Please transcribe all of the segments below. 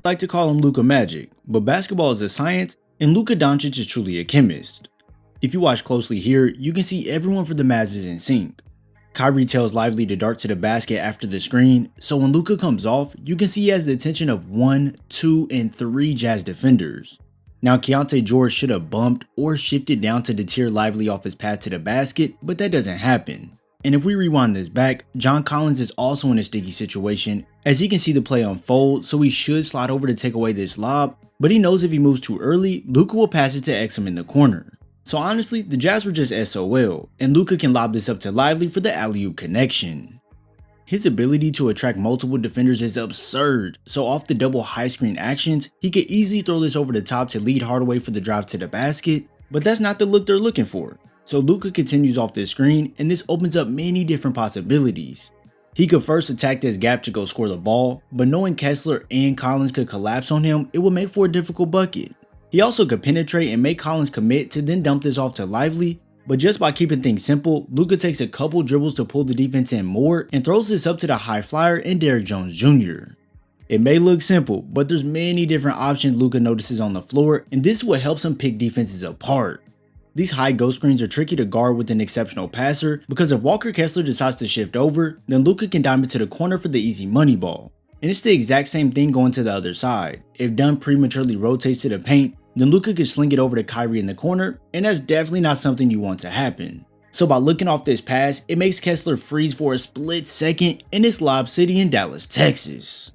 like to call him Luka Magic, but basketball is a science and Luka Doncic is truly a chemist. If you watch closely here, you can see everyone for the Mavs is in sync. Kyrie tells Lively to dart to the basket after the screen, so when Luka comes off, you can see he has the attention of 1, 2, and 3 Jazz defenders. Now Keontae George should have bumped or shifted down to deter Lively off his path to the basket, but that doesn't happen. And if we rewind this back, John Collins is also in a sticky situation as he can see the play unfold, so he should slide over to take away this lob, but he knows if he moves too early, Luka will pass it to Exum in the corner. So honestly, the Jazz were just SOL, and Luka can lob this up to Lively for the alley-oop connection. His ability to attract multiple defenders is absurd, so off the double high screen actions, he could easily throw this over the top to lead Hardaway for the drive to the basket, but that's not the look they're looking for. So Luka continues off this screen, and this opens up many different possibilities. He could first attack this gap to go score the ball, but knowing Kessler and Collins could collapse on him, it would make for a difficult bucket. He also could penetrate and make Collins commit to then dump this off to Lively, but just by keeping things simple, Luka takes a couple dribbles to pull the defense in more and throws this up to the high flyer and Derrick Jones Jr. It may look simple, but there's many different options Luka notices on the floor, and this is what helps him pick defenses apart. These high ghost screens are tricky to guard with an exceptional passer because if Walker Kessler decides to shift over, then Luka can dive into the corner for the easy money ball. And it's the exact same thing going to the other side. If Dunn prematurely rotates to the paint, then Luka could sling it over to Kyrie in the corner, and that's definitely not something you want to happen. So by looking off this pass, it makes Kessler freeze for a split second in this Lob City in Dallas, Texas.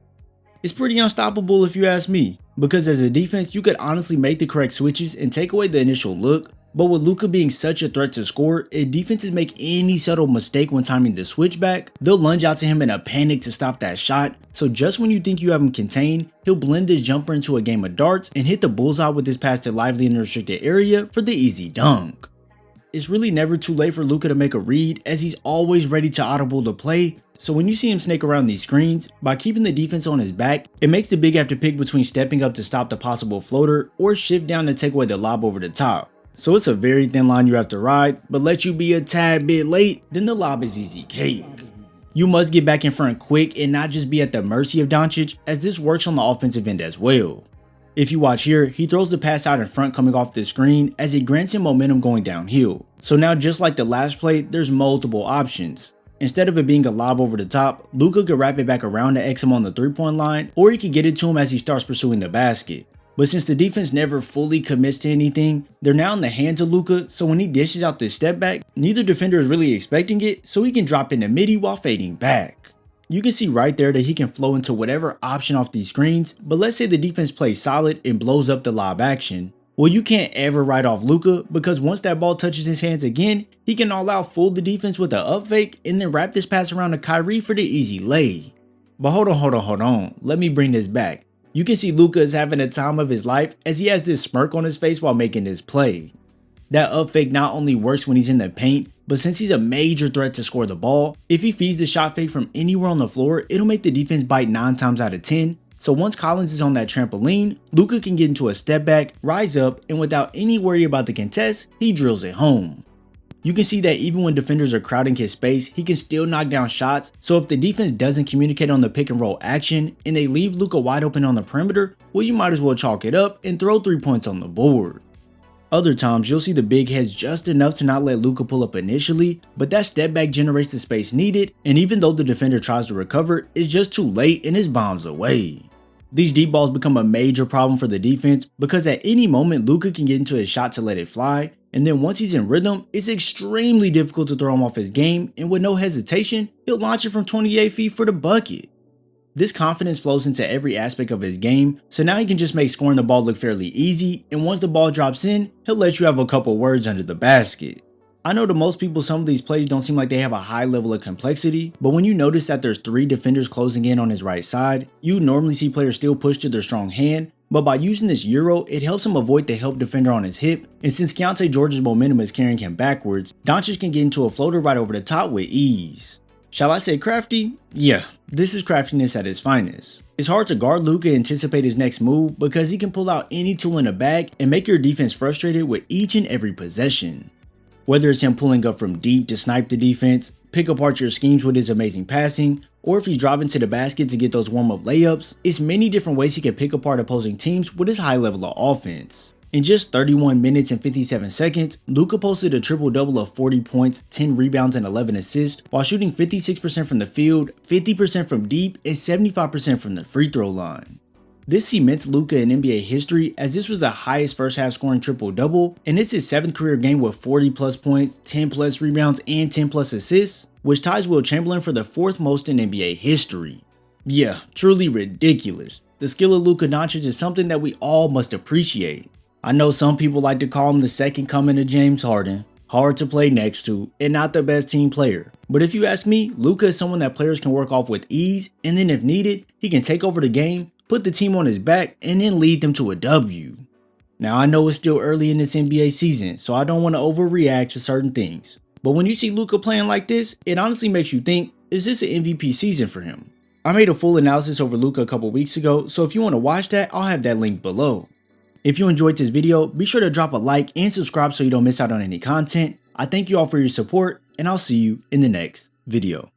It's pretty unstoppable if you ask me, because as a defense, you could honestly make the correct switches and take away the initial look, but with Luka being such a threat to score, if defenses make any subtle mistake when timing the switchback, they'll lunge out to him in a panic to stop that shot, so just when you think you have him contained, he'll blend this jumper into a game of darts and hit the bullseye with this pass to Lively in the restricted area for the easy dunk. It's really never too late for Luka to make a read as he's always ready to audible the play, so when you see him snake around these screens, by keeping the defense on his back, it makes the big have to pick between stepping up to stop the possible floater or shift down to take away the lob over the top. So it's a very thin line you have to ride, but let you be a tad bit late, then the lob is easy cake. You must get back in front quick and not just be at the mercy of Doncic, as this works on the offensive end as well. If you watch here, he throws the pass out in front coming off the screen as it grants him momentum going downhill. So now just like the last play, there's multiple options. Instead of it being a lob over the top, Luka could wrap it back around to Exum on the 3-point line, or he could get it to him as he starts pursuing the basket. But since the defense never fully commits to anything, they're now in the hands of Luka, so when he dishes out this step back, neither defender is really expecting it, so he can drop in the midi while fading back. You can see right there that he can flow into whatever option off these screens, but let's say the defense plays solid and blows up the lob action. Well, you can't ever write off Luka because once that ball touches his hands again, he can all out fool the defense with an up fake and then wrap this pass around to Kyrie for the easy lay. But hold on, let me bring this back. You can see Luka is having a time of his life as he has this smirk on his face while making this play. That up fake not only works when he's in the paint, but since he's a major threat to score the ball, if he feeds the shot fake from anywhere on the floor, it'll make the defense bite 9 times out of 10. So once Collins is on that trampoline, Luka can get into a step back, rise up, and without any worry about the contest, he drills it home. You can see that even when defenders are crowding his space, he can still knock down shots, so if the defense doesn't communicate on the pick and roll action, and they leave Luka wide open on the perimeter, well you might as well chalk it up and throw 3 points on the board. Other times, you'll see the big heads just enough to not let Luka pull up initially, but that step back generates the space needed, and even though the defender tries to recover, it's just too late and his bombs away. These deep balls become a major problem for the defense because at any moment Luka can get into his shot to let it fly, and then once he's in rhythm, it's extremely difficult to throw him off his game, and with no hesitation, he'll launch it from 28 feet for the bucket. This confidence flows into every aspect of his game, so now he can just make scoring the ball look fairly easy, and once the ball drops in, he'll let you have a couple words under the basket. I know to most people some of these plays don't seem like they have a high level of complexity, but when you notice that there's 3 defenders closing in on his right side, you normally see players still push to their strong hand, but by using this Euro, it helps him avoid the help defender on his hip, and since Keontae George's momentum is carrying him backwards, Doncic can get into a floater right over the top with ease. Shall I say crafty? Yeah, this is craftiness at its finest. It's hard to guard Luka and anticipate his next move because he can pull out any tool in the bag and make your defense frustrated with each and every possession. Whether it's him pulling up from deep to snipe the defense, pick apart your schemes with his amazing passing, or if he's driving to the basket to get those warm-up layups, it's many different ways he can pick apart opposing teams with his high level of offense. In just 31 minutes and 57 seconds, Luka posted a triple-double of 40 points, 10 rebounds, and 11 assists, while shooting 56% from the field, 50% from deep, and 75% from the free throw line. This cements Luka in NBA history, as this was the highest first half scoring triple-double, and it's his 7th career game with 40 plus points, 10 plus rebounds, and 10 plus assists, which ties Will Chamberlain for the 4th most in NBA history. Yeah, truly ridiculous. The skill of Luka Doncic is something that we all must appreciate. I know some people like to call him the second coming of James Harden, hard to play next to, and not the best team player. But if you ask me, Luka is someone that players can work off with ease, and then if needed, he can take over the game, put the team on his back, and then lead them to a W. Now I know it's still early in this NBA season, so I don't want to overreact to certain things. But when you see Luka playing like this, it honestly makes you think, is this an MVP season for him? I made a full analysis over Luka a couple weeks ago, so if you want to watch that, I'll have that link below. If you enjoyed this video, be sure to drop a like and subscribe so you don't miss out on any content. I thank you all for your support, and I'll see you in the next video.